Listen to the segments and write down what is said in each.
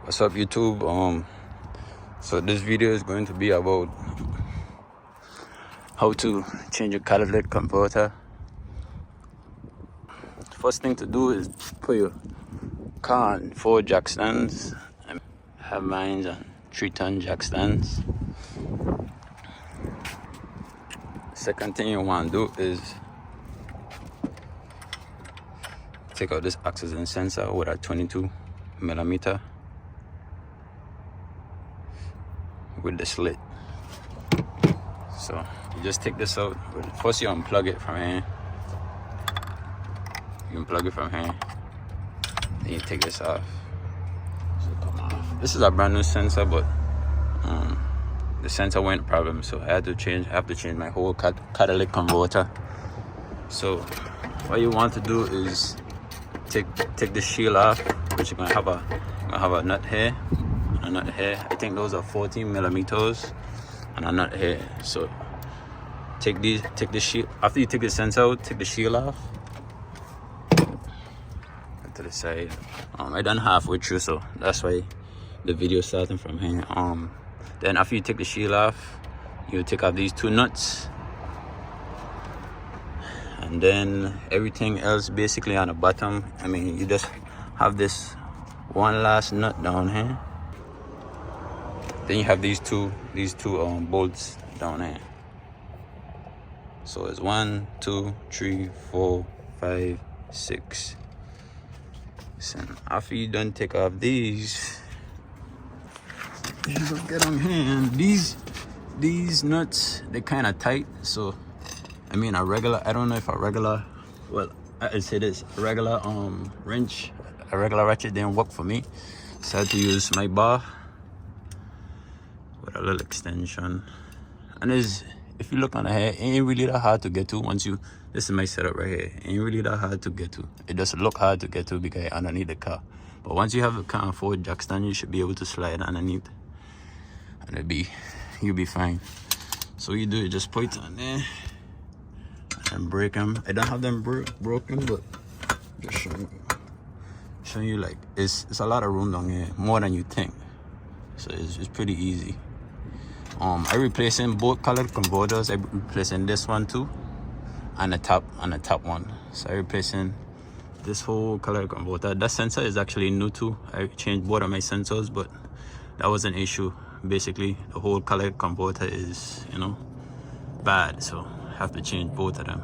What's up, YouTube? So this video is going to be about how to change a catalytic converter. First thing to do is put your car on 4 jack stands. I have mine on 3-ton jack stands. Second thing you want to do is take out this oxygen sensor with a 22mm with the slit. So you just take this out. First you unplug it from here. You unplug it from here. Then you take this off. So come off. This is a brand new sensor, but the sensor went problem, so I have to change my whole catalytic converter. So what you want to do is take the shield off, which you're gonna have a nut here and a nut here. I think those are 14mm and a nut here. So take the shield. After you take the sensor out, take the shield off to the side. I done halfway through, so that's why the video starting from here. Then after you take the shield off, you take off these 2 nuts, and then everything else basically on the bottom. I mean, you just have this one last nut down here. Then you have these two bolts down here. So it's 1, 2, 3, 4, 5, 6. So after you done take off these, you don't get them here. And these nuts, they're kind of tight. So I mean, I don't know if a regular, well, I'd say this, a regular wrench, a regular ratchet didn't work for me. So I had to use my bar with a little extension. And if you look on the hair, it ain't really that hard to get to. This is my setup right here. It ain't really that hard to get to. It does look hard to get to because it's underneath the car. But once you have a car 4 jack stand, you should be able to slide underneath, and you'll be fine. So you do it, just put it on there and break them. I don't have them broken, but just showing you like it's a lot of room down here, more than you think. So it's pretty easy. I'm replacing both color converters. I'm replacing this one too, and the top one. So I'm replacing this whole color converter. That sensor is actually new too. I changed both of my sensors, but that was an issue. Basically, the whole color converter is, bad, so I have to change both of them.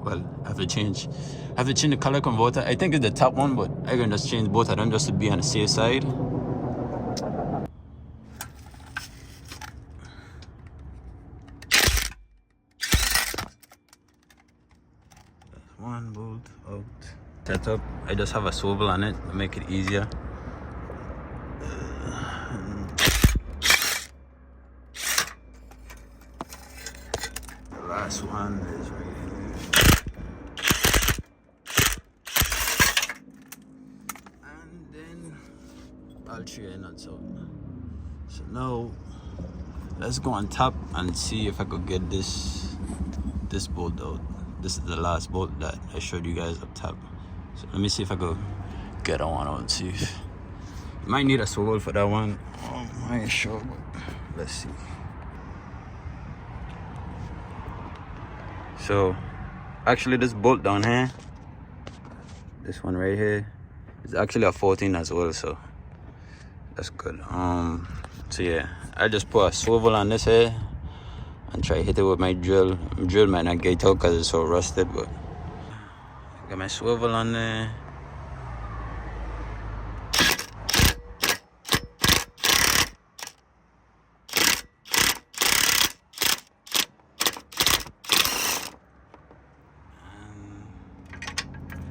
Well, I have to change the color converter. I think it's the top one, but I can just change both of them just to be on the safe side. One bolt out. Setup. I just have a swivel on it to make it easier. The last one is right here. And then I'll try nuts out. So now let's go on top and see if I could get this bolt out. This is the last bolt that I showed you guys up top. So let me see if I could get that one out. See if you might need a swivel for that one. I ain't sure, but let's see. So actually this bolt down here, this one right here, is actually a 14 as well, so that's good. So yeah, I just put a swivel on this here and try to hit it with my drill. Drill might not get out because it's so rusted, but got my swivel on there.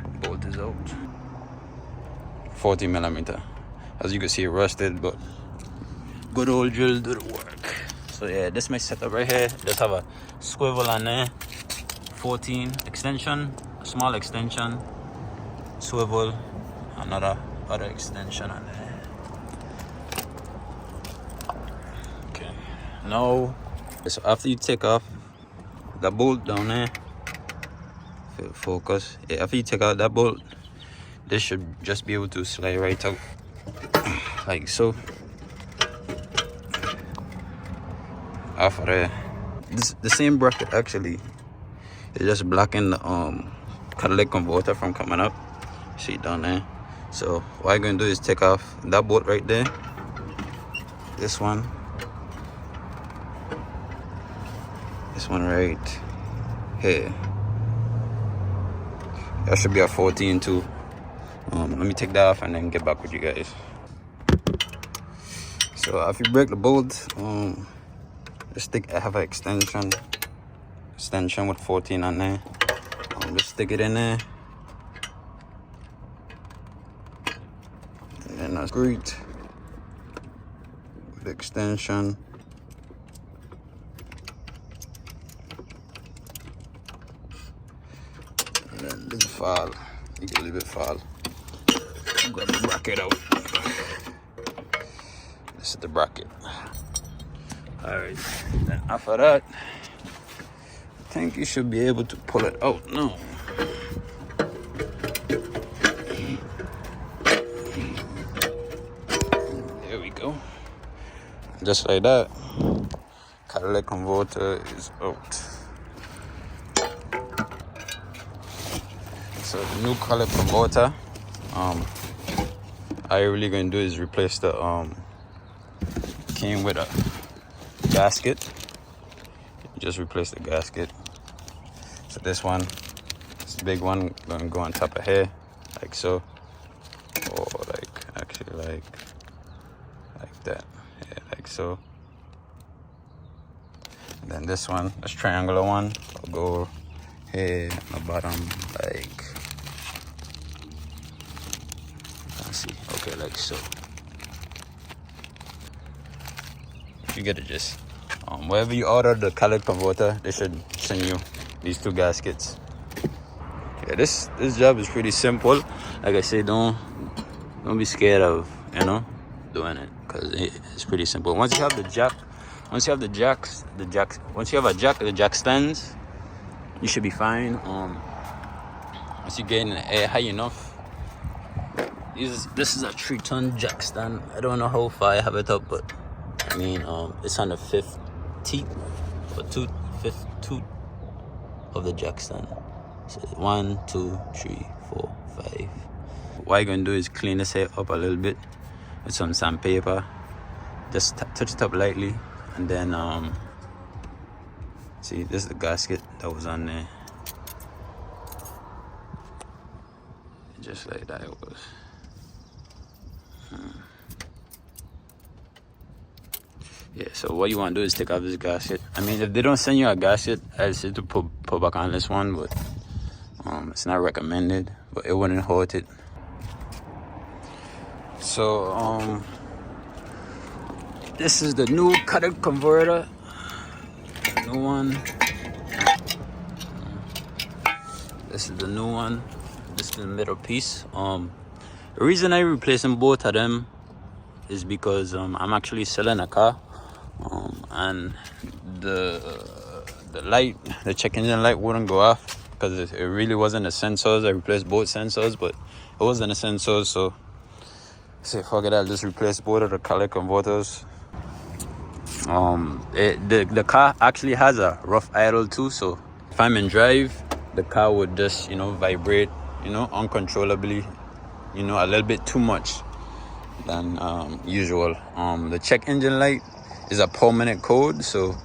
And bolt is out. 40mm. As you can see, rusted, but good old drill do the work. So yeah, this is my setup right here. Just have a swivel on there, 14 extension, a small extension, swivel, other extension on there. Okay, now so after you take off the bolt down there, focus. Yeah, after you take out that bolt, this should just be able to slide right out. like so. Off of there. This the same bracket actually. It's just blocking the catalytic converter from coming up. See down there. So what I'm gonna do is take off that bolt right there. This one right here. That should be a 14 too. Let me take that off and then get back with you guys. So if you break the bolt, just have an extension with 14 on there. Just stick it in there, and then that's great with the extension. And then this file, you can leave it file. Grab the bracket out. This is the bracket. Alright, then after that, I think you should be able to pull it out now. There we go. Just like that, catalytic converter is out. So the new catalytic converter, all you're really gonna do is replace the came with a gasket. Just replace the gasket. So this one, this big one, gonna go on top of here, like so, or like actually like that, yeah, like so. And then this one, this triangular one, will go here on the bottom, like, let's see, okay, like so. You get it, just wherever you order the catalytic converter, they should send you these two gaskets. Yeah, this job is pretty simple. Like I say, don't be scared of doing it, because it's pretty simple. Once you have the jack, once you have the jack stands, you should be fine. Once you get in the air high enough, this is a 3-ton jack stand. I don't know how far I have it up, but I mean, it's on the 5th teeth or 5th tooth of the jack stand. So 1, 2, 3, 4, 5. What you're gonna do is clean this hair up a little bit with some sandpaper. Just touch it up lightly, and then see, this is the gasket that was on there. Just like that it was. Yeah, so what you want to do is take off this gasket. I mean, if they don't send you a gasket, I say to put back on this one, but it's not recommended, but it wouldn't hurt it. So this is the new catalytic converter, new one. This is the new one. This is the middle piece. The reason I'm replacing both of them is because I'm actually selling a car. And the light, the check engine light wouldn't go off because it really wasn't the sensors. I replaced both sensors, but it wasn't the sensors, so fuck it, I'll just replace both of the catalytic converters. The car actually has a rough idle too, so if I'm in drive, the car would just vibrate uncontrollably, a little bit too much than usual. The check engine light is a permanent code, so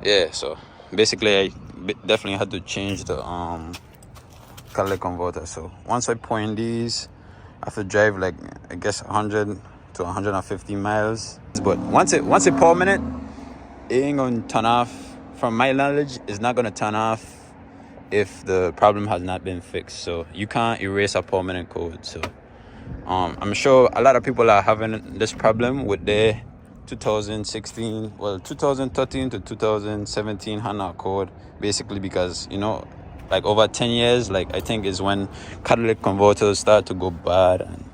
yeah, so basically I definitely had to change the catalytic converter. So once I point these, I have to drive like I guess 100 to 150 miles, but once it permanent, it ain't gonna turn off. From my knowledge, it's not gonna turn off if the problem has not been fixed. So you can't erase a permanent code. So I'm sure a lot of people are having this problem with their 2013 to 2017 Honda Accord, basically because like over 10 years, like I think is when catalytic converters start to go bad, and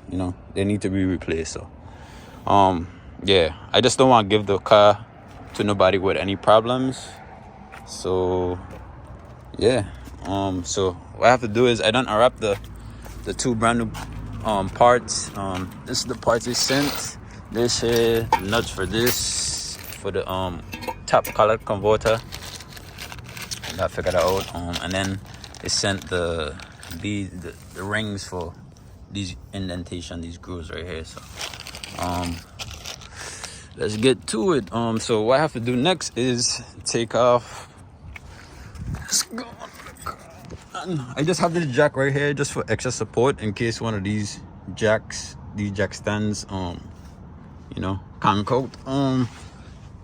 they need to be replaced. So yeah, I just don't want to give the car to nobody with any problems. So yeah, so what I have to do is I don't unwrap the two brand new parts. This is the parts they sent. This here, nuts for this, for the top color converter. I figured that out. And then they sent the rings for these indentation, these grooves right here. So let's get to it. So what I have to do next is take off. Let's go. I just have this jack right here just for extra support in case one of these jack stands you know, can't coat.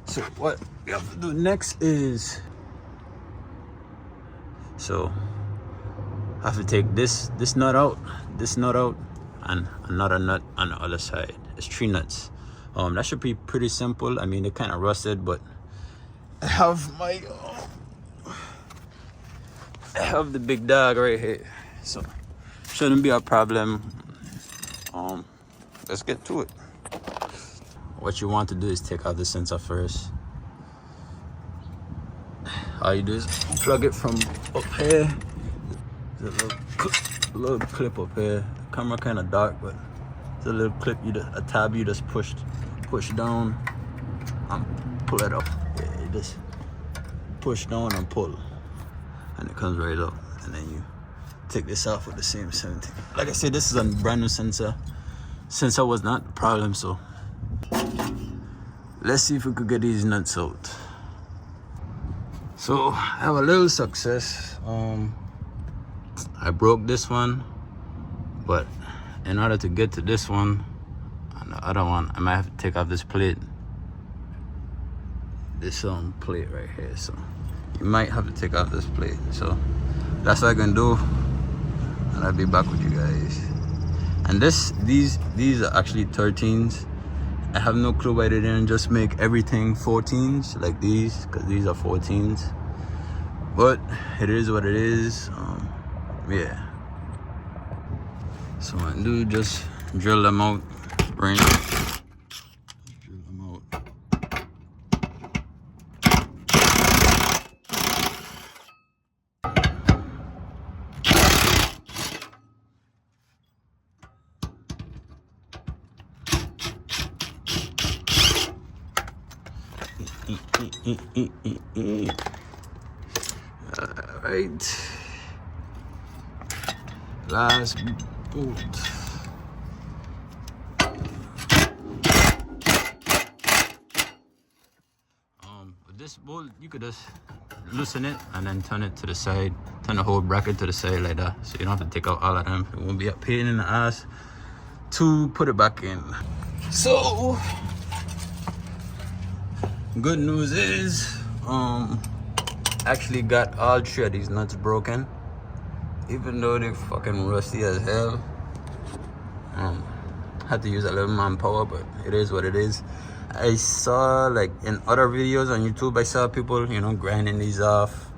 So what we have to do next is, so I have to take this nut out, and another nut on the other side. It's 3 nuts. That should be pretty simple. I mean, it kind of rusted, but I have my the big dog right here, so shouldn't be a problem. Let's get to it. What you want to do is take out the sensor first. All you do is plug it from up here. There's a little clip up here. The camera kind of dark, but it's a little clip. A tab you just push down and pull it up. Yeah, you just push down and pull, and it comes right up. And then you take this off with the same thing. Like I said, this is a brand new sensor. Sensor was not the problem, so let's see if we could get these nuts out. So I have a little success. I broke this one, but in order to get to this one and the other one, I might have to take off this plate. This plate right here. So you might have to take off this plate. So that's what I can do, and I'll be back with you guys. And these are actually 13s. I have no clue why they didn't just make everything 14s like these, because these are 14s. But it is what it is. Yeah. So I do just drill them out, bring them. Drill them out. Alright, last bolt. With this bolt, you could just loosen it and then turn it to the side, turn the whole bracket to the side like that, so you don't have to take out all of them. It won't be a pain in the ass to put it back in. So good news is actually got all 3 of these nuts broken, even though they're fucking rusty as hell. Had to use a little manpower, but it is what it is. I saw, like in other videos on YouTube, I saw people, you know, grinding these off.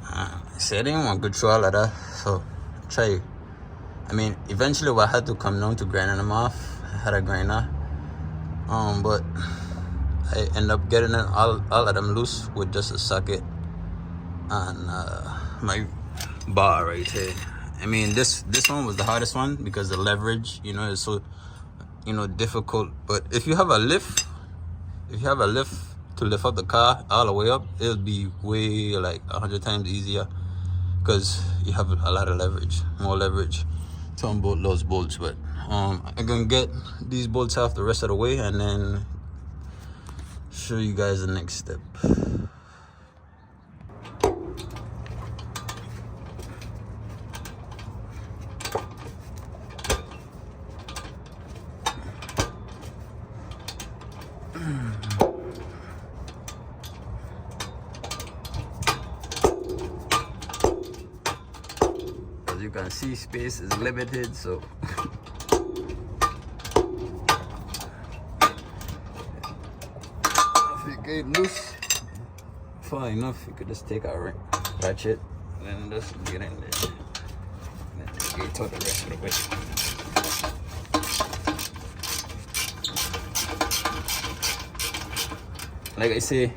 I said I didn't want to go through all of that, so try. I mean, eventually I had to come down to grinding them off. I had a grinder, but I end up getting all of them loose with just a socket and my bar right here. I mean, this one was the hardest one because the leverage, you know, is so, you know, difficult. But if you have a lift, to lift up the car all the way up, it'll be way like 100 times easier because you have a lot of leverage, more leverage to unbolt those bolts. But I'm gonna get these bolts off the rest of the way and then show you guys the next step. As you can see, space is limited, so get loose far enough, you could just take a ratchet and then just get in there and then get out the rest of the way. Like I say,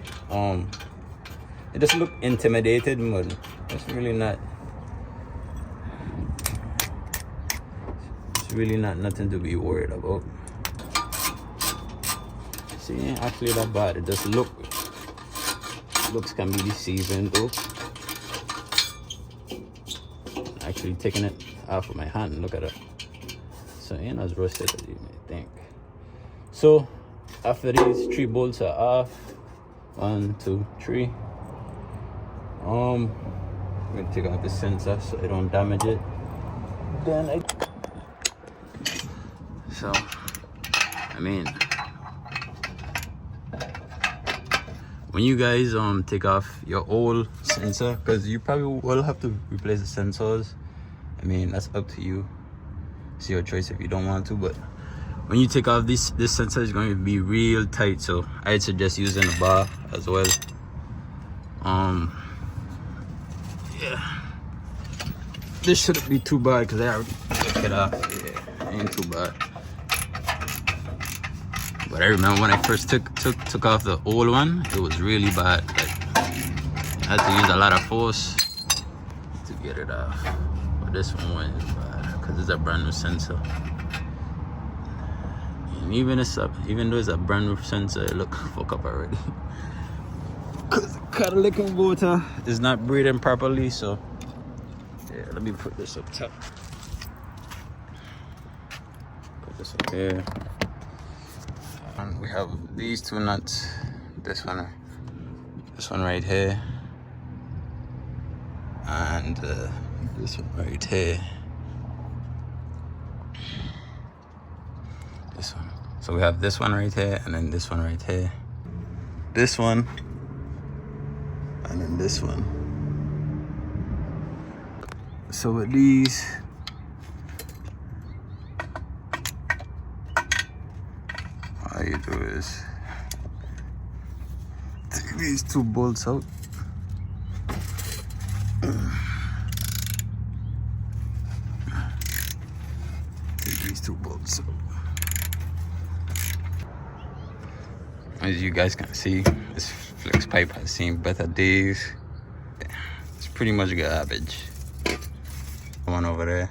it doesn't look intimidating, but it's really not. It's really nothing to be worried about. See, it ain't actually that bad. It just looks can be deceiving though. Actually taking it off of my hand, look at it. So it ain't as rusted as you may think. So after these 3 bolts are off, 1, 2, 3, I'm gonna take out the sensor so it don't damage it. Then I mean, when you guys take off your old sensor, because you probably will have to replace the sensors. I mean, that's up to you. It's your choice if you don't want to, but when you take off this sensor is going to be real tight, so I'd suggest using a bar as well. Yeah, this shouldn't be too bad because I already took it off. Yeah, ain't too bad. But I remember when I first took off the old one, it was really bad. Like, I had to use a lot of force to get it off. But this one wasn't bad because it's a brand new sensor. And even though it's a brand new sensor, it look fucked up already. Because the catalytic converter is not breathing properly. So yeah, let me put this up top. Put this up here. And we have these 2 nuts. This one right here, and this one right here. This one. So we have this one right here, and then this one right here. This one, and then this one. So with these, all you do is take these 2 bolts out. Take these 2 bolts out. As you guys can see, this flex pipe has seen better days. It's pretty much garbage. One over there,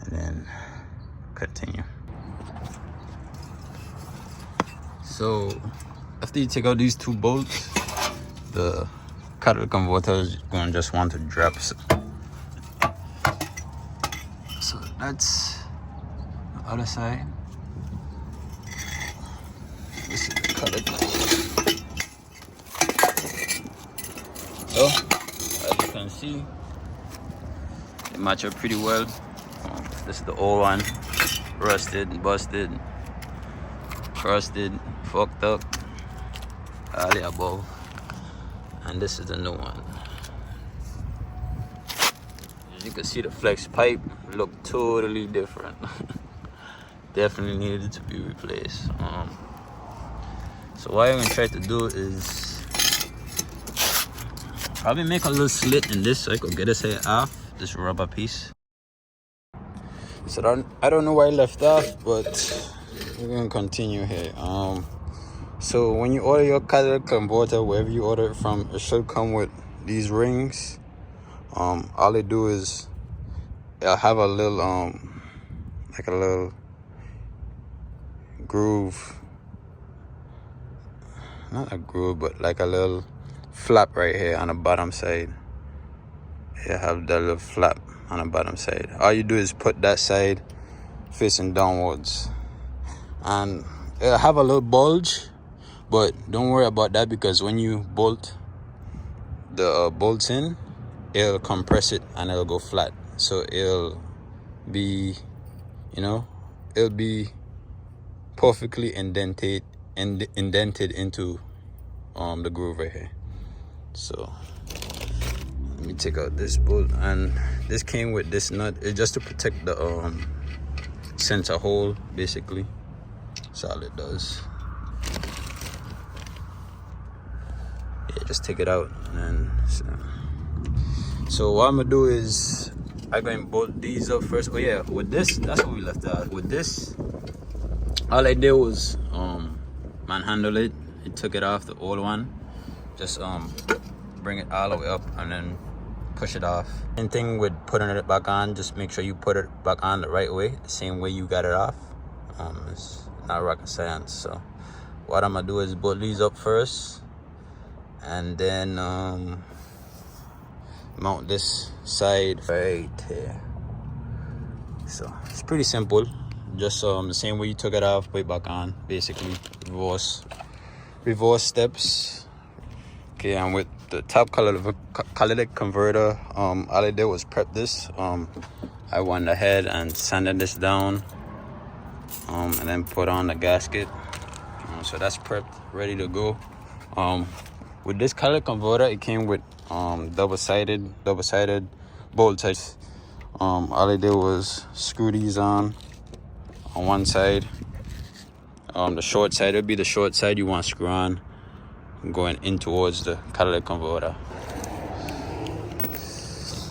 and then continue. So after you take out these 2 bolts, the catalytic converter is gonna just want to drop. So that's the other side. This is the catalytic. So as you can see, they match up pretty well. This is the old one, rusted, busted, crusted, fucked up, all the above. And this is the new one. As you can see, the flex pipe look totally different. Definitely needed to be replaced. So what I'm gonna try to do is probably make a little slit in this so I could get this head off, this rubber piece. So I don't know where I left off, but we're gonna continue here. So when you order your catalytic converter, wherever you order it from, it should come with these rings. All they do is it'll have a little like a little groove, not a groove, but like a little flap right here on the bottom side. You have that little flap on the bottom side. All you do is put that side facing downwards, and it'll have a little bulge, but don't worry about that, because when you bolt the bolts in, it'll compress it and it'll go flat. So it'll be, it'll be perfectly indented into the groove right here. So let me take out this bolt, and this came with this nut. It's just to protect the sensor hole, basically. That's all it does. Yeah, just take it out, and then so what I'm gonna do is I'm going to bolt these up first. Oh yeah, with this, that's what we left out. With this, all I did was manhandle it. I took it off the old one, just bring it all the way up and then push it off. Same thing with putting it back on. Just make sure you put it back on the right way, the same way you got it off. It's not rocket science. So what I'm gonna do is bolt these up first, and then mount this side right here. So it's pretty simple. Just the same way you took it off, put it back on. Basically reverse steps. Okay, and with the top catalytic converter, all I did was prep this. I went ahead and sanded this down, and then put on the gasket. So that's prepped, ready to go. With this catalytic converter, it came with double-sided bolts. All I did was screw these on one side. The short side, it'll be the short side you want to screw on, going in towards the catalytic converter.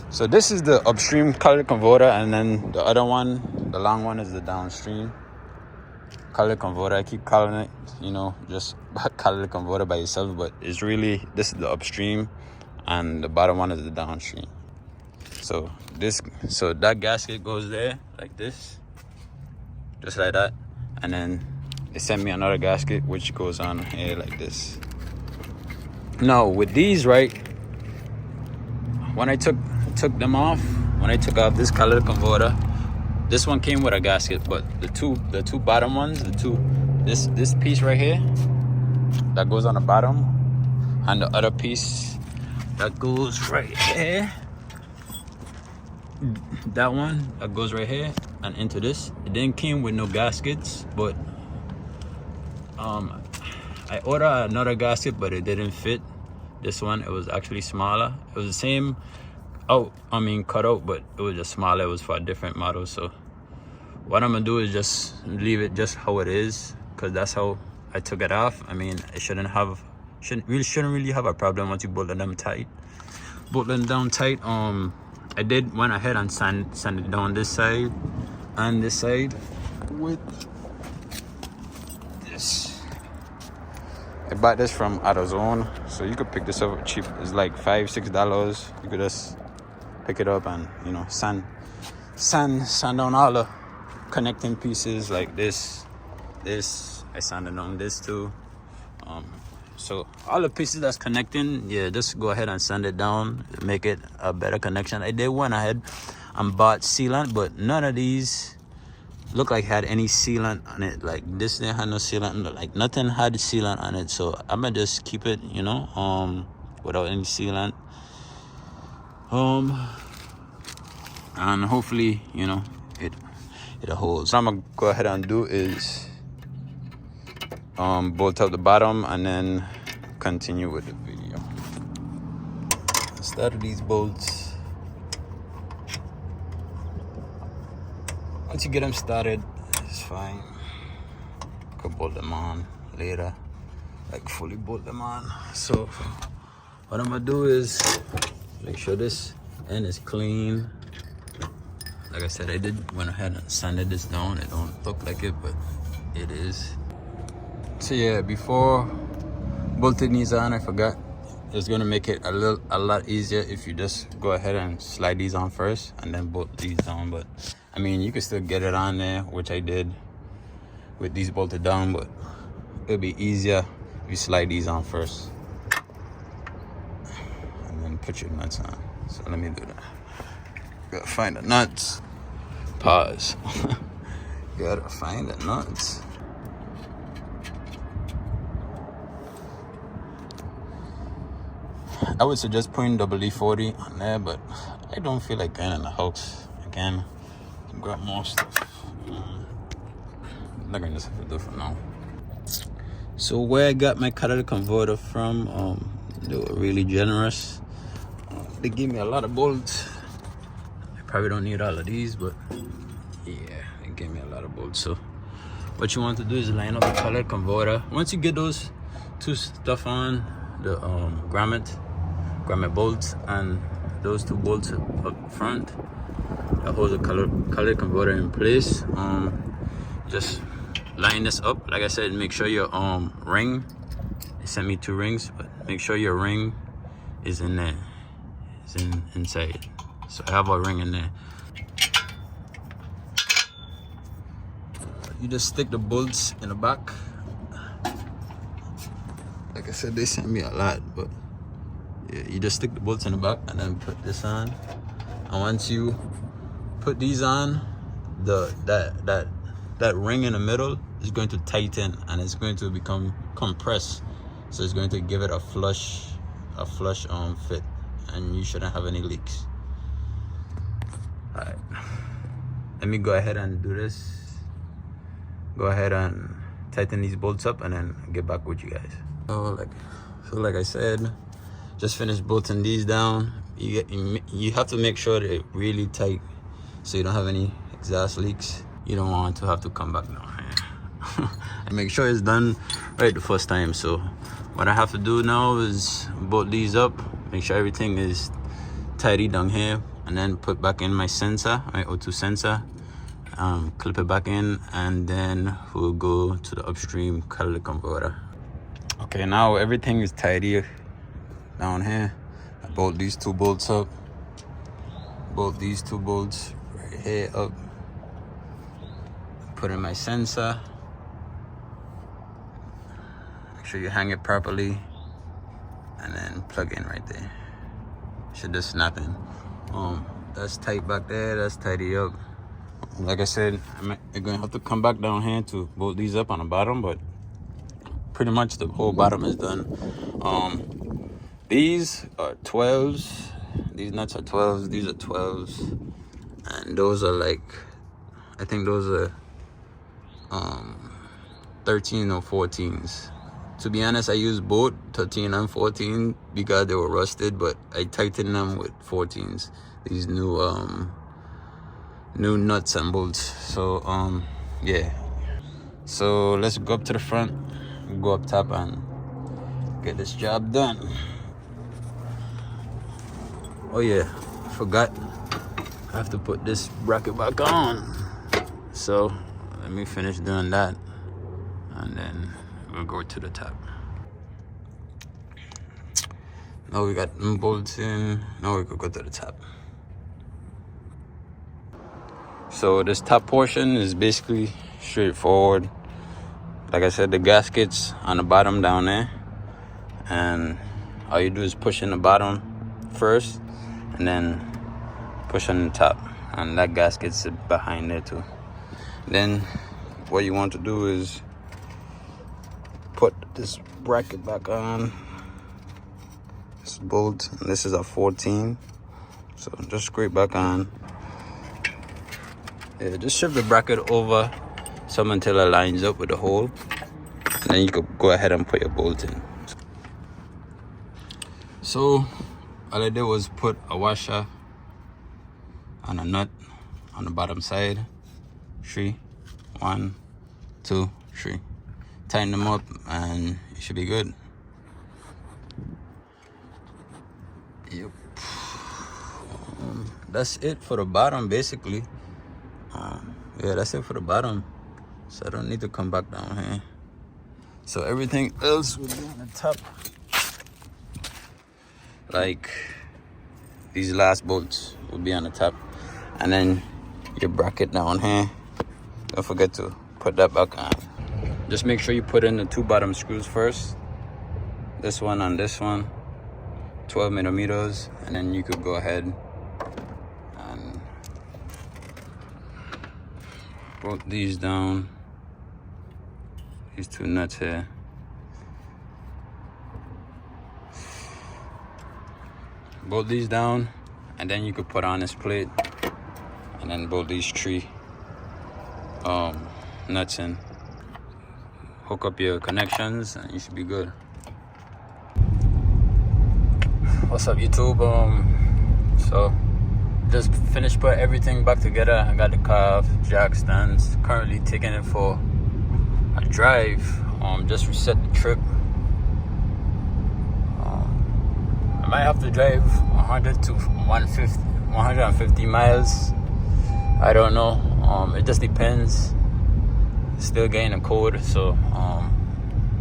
So this is the upstream catalytic converter, and then the other one, the long one, is the downstream catalytic converter. I keep calling it, just catalytic converter by itself, but it's really, this is the upstream, and the bottom one is the downstream. So that gasket goes there like this, just like that, and then they sent me another gasket which goes on here like this. Now with these, right, when I took them off, when I took off this catalytic converter, this one came with a gasket, but the two bottom ones, this piece right here that goes on the bottom, and the other piece that goes right here, that one that goes right here and into this, it didn't came with no gaskets, but I ordered another gasket, but it didn't fit this one. It was actually smaller. It was the same cut out, but it was just smaller. It was for a different model. So what I'm gonna do is just leave it just how it is, because that's how I took it off. I mean, it shouldn't really have a problem once you bolt them down tight. I went ahead and sand it down this side and this side with this. I bought this from AutoZone, so you could pick this up cheap. It's like $5-6. You could just pick it up and sand down all the connecting pieces like this. I sanded on this too. So all the pieces that's connecting, just go ahead and sand it down, make it a better connection. I did went ahead and bought sealant, but none of these look like had any sealant on it. Like this didn't have no sealant, like nothing had sealant on it. So I'm gonna just keep it, without any sealant. And hopefully, it holds. What I'm gonna go ahead and do is bolt up the bottom and then continue with the video. I started these bolts. Once you get them started, it's fine. You can bolt them on later, like fully bolt them on. So what I'm gonna do is make sure this end is clean. Like I said, I went ahead and sanded this down. It don't look like it, but it is. So yeah, before bolting these on, I forgot. It's gonna make it a lot easier if you just go ahead and slide these on first and then bolt these down. But I mean, you can still get it on there, which I did with these bolted down, but it'll be easier if you slide these on first and then put your nuts on. So let me do that. Gotta find the nuts. Pause. Gotta find the nuts. I would suggest putting P0240 on there, but I don't feel like going in the house again. I've got more stuff. I'm not gonna just have to do for now. So where I got my catalytic converter from, they were really generous. They gave me a lot of bolts. I probably don't need all of these, but yeah, they gave me a lot of bolts. So what you want to do is line up the catalytic converter. Once you get those two stuff on, the grommet bolts and those two bolts up front that holds the catalytic converter in place, just line this up. Like I said, make sure your ring, they sent me 2 rings, but make sure your ring is in there. is inside. So I have a ring in there. You just stick the bolts in the back. Like I said, they sent me a lot, but yeah, you just stick the bolts in the back and then put this on. And once you put these on, that ring in the middle is going to tighten and it's going to become compressed. So it's going to give it a flush fit, and you shouldn't have any leaks. All right, let me go ahead and do this. Go ahead and tighten these bolts up and then get back with you guys. So like I said, just finished bolting these down. You have to make sure they're really tight so you don't have any exhaust leaks. You don't want to have to come back down here. And make sure it's done right the first time. So what I have to do now is bolt these up, make sure everything is tidy down here, and then put back in my sensor, my O2 sensor. Clip it back in, and then we'll go to the upstream catalytic converter. Okay, now everything is tidy down here. I bolt these two bolts up, bolt these two bolts right here up, put in my sensor, make sure you hang it properly, and then plug in right there. Should just snap in. That's tight back there, that's tidy up. Like I said, I'm gonna have to come back down here to bolt these up on the bottom, but pretty much the whole bottom is done. These are 12s. These nuts are 12s. These are 12s, and those are like, I think those are 13 or 14s. To be honest, I used both 13 and 14 because they were rusted, but I tightened them with 14s. These new nuts and bolts. So yeah, so let's go up to the front, go up top and get this job done. Oh yeah, I forgot, I have to put this bracket back on. So let me finish doing that and then we'll go to the top. Now we got them bolts in, now we could go to the top. So this top portion is basically straightforward. Like I said, the gaskets on the bottom down there, and all you do is push in the bottom first and then push on the top, and that gasket's behind there too. Then what you want to do is put this bracket back on, this bolt, and this is a 14, so just scrape back on. Yeah, just shift the bracket over some until it lines up with the hole, and then you could go ahead and put your bolt in. So all I did was put a washer and a nut on the bottom side. 3, 1, 2, 3. Tighten them up and it should be good. Yep. That's it for the bottom basically. Yeah, that's it for the bottom, so I don't need to come back down here. So everything else will be on the top, like these last bolts will be on the top, and then your bracket down here, don't forget to put that back on. Just make sure you put in the 2 bottom screws first, this one and this one, 12 millimeters, and then you could go ahead and bolt these down, these 2 nuts here. Bolt these down, and then you could put on this plate and then bolt these 3 nuts in. Hook up your connections and you should be good. What's up YouTube? So just finished putting everything back together. I got the car off, jack stands, currently taking it for a drive. Just reset the trip. I might have to drive 100 to 150 miles. I don't know. It just depends. Still getting a code, so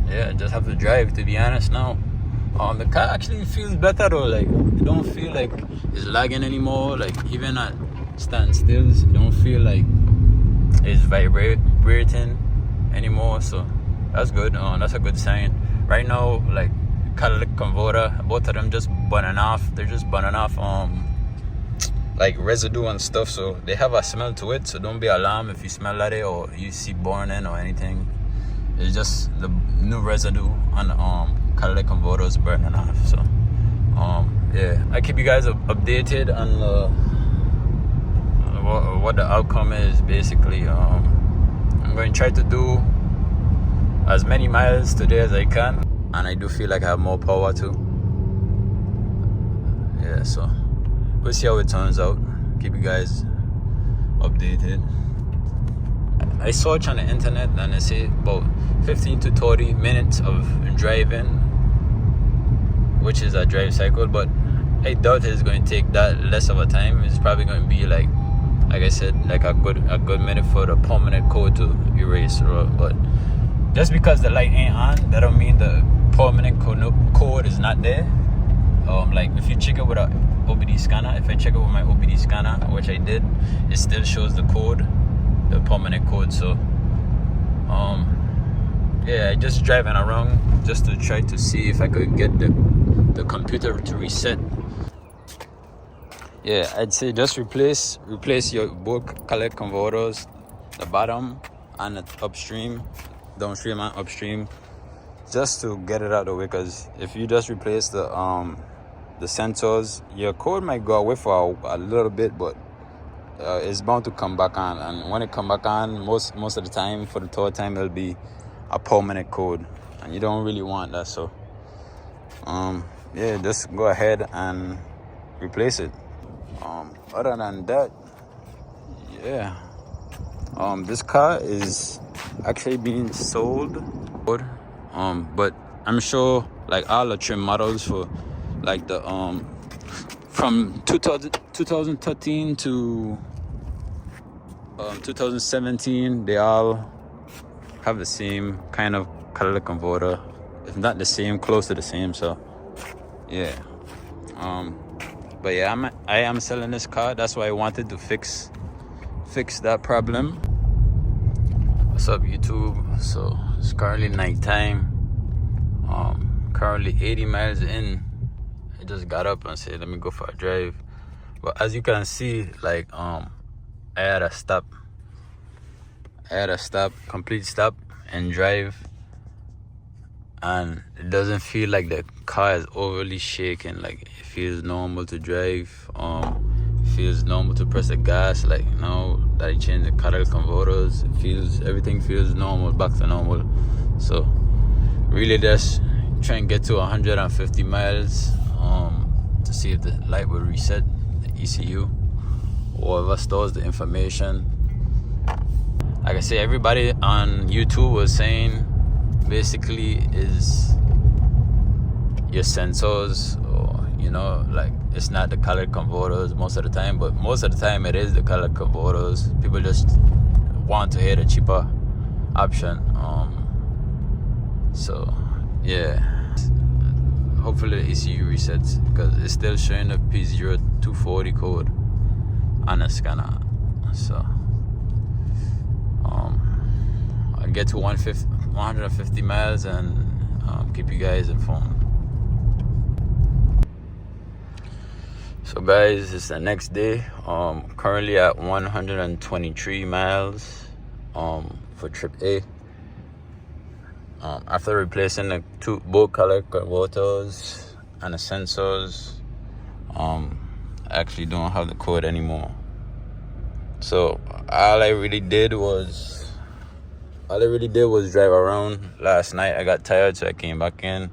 yeah, just have to drive, to be honest now. The car actually feels better though. Like, you don't feel like it's lagging anymore. Like, even at standstills, you don't feel like it's vibrating anymore. So that's good. That's a good sign. Right now, like catalytic converter, both of them just burning off. They're just burning off like residue and stuff. So they have a smell to it. So don't be alarmed if you smell like it or you see burning or anything. It's just the new residue on the catalytic converters burning off. So yeah, I keep you guys updated on what the outcome is. Basically, I'm going to try to do as many miles today as I can, and I do feel like I have more power too. Yeah, so we'll see how it turns out. Keep you guys updated. I search on the internet and they say about 15 to 30 minutes of driving, which is a drive cycle, but I doubt it's going to take that less of a time. It's probably going to be like I said, like a good minute for the permanent code to erase. But just because the light ain't on, that don't mean the permanent code is not there. Like if you check it with a OBD scanner, if I check it with my OBD scanner, which I did, it still shows the code, the permanent code. So yeah, I just driving around just to try to see if I could get the computer to reset. Yeah, I'd say just replace your both catalytic converters, the bottom and the upstream, downstream and upstream, just to get it out of the way. Because if you just replace the sensors, your code might go away for a little bit, but it's bound to come back on. And when it come back on, most of the time, for the third time, it'll be a permanent code, and you don't really want that. So yeah, just go ahead and replace it. Other than that, yeah, this car is actually being sold, but I'm sure like all the trim models for like the from 2013 to 2017, they all have the same kind of catalytic converter, if not the same, close to the same. So yeah, but yeah, I am selling this car. That's why I wanted to fix that problem. What's up, YouTube? So it's currently nighttime. Currently 80 miles in. I just got up and said, let me go for a drive. But as you can see, like I had a stop, complete stop and drive, and it doesn't feel like the car is overly shaking. Like it feels normal to drive. It feels normal to press the gas. Like now that I changed the catalytic converters, everything feels normal, back to normal. So really just try and get to 150 miles to see if the light will reset the ECU or whoever stores the information. Like I say, everybody on YouTube was saying basically is your sensors, or like it's not the catalytic converters most of the time, but most of the time it is the catalytic converters. People just want to hear the cheaper option. So yeah, hopefully the ECU resets, because it's still showing the P0240 code on the scanner. So I'll get to 150 miles and keep you guys informed. So guys, it's the next day. Currently at 123 miles for trip A. After replacing the both color converters and the sensors, I actually don't have the code anymore. So all I really did was drive around. Last night I got tired, so I came back in.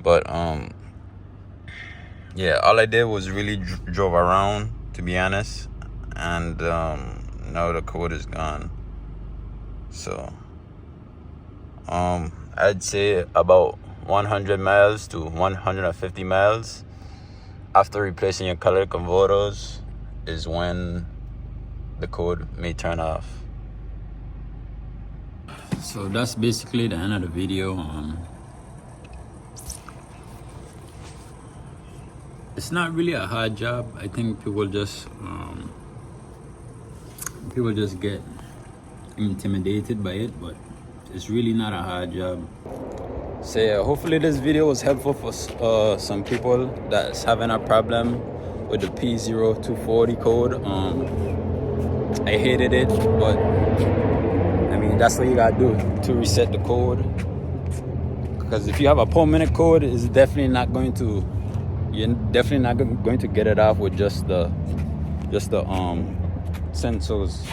But yeah, all I did was really drove around, to be honest. And now the code is gone. So I'd say about 100 miles to 150 miles after replacing your catalytic converters is when the code may turn off. So that's basically the end of the video. it's not really a hard job. I think people just get intimidated by it, but it's really not a hard job. So yeah, hopefully this video was helpful for some people that's having a problem with the P0240 code. I hated it, but I mean, that's what you gotta do to reset the code. Because if you have a permanent code, you're definitely not going to get it off with just the sensors.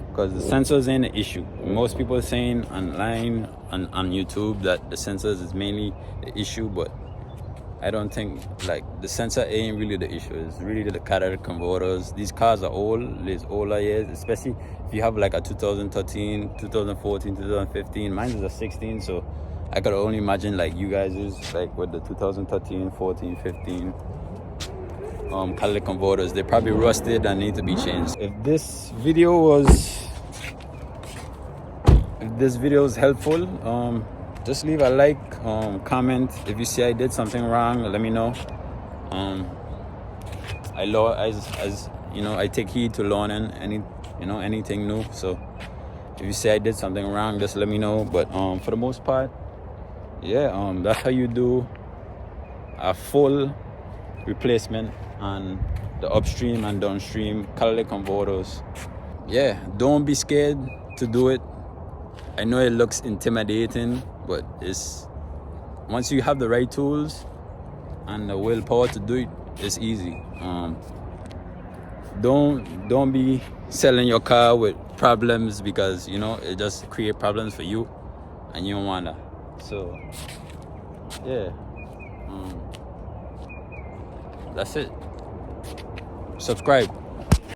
Because the sensors ain't an issue. Most people are saying online on YouTube that the sensors is mainly the issue, but I don't think, like, the sensor ain't really the issue. It's really the catalytic converters. These cars are old, these older years, especially if you have like a 2013, 2014, 2015. Mine is a 16, so I could only imagine like you guys is like with the 2013, 14, 15 catalytic converters. They're probably rusted and need to be changed. If this video is helpful, just leave a like, comment. If you see I did something wrong, let me know. I take heed to learning anything new. So if you say I did something wrong, just let me know. But for the most part, yeah, that's how you do a full replacement on the upstream and downstream catalytic converters. Yeah, don't be scared to do it. I know it looks intimidating, but it's once you have the right tools and the willpower to do it, it's easy. Don't be selling your car with problems, because it just create problems for you and you don't wanna. So yeah, that's it. Subscribe.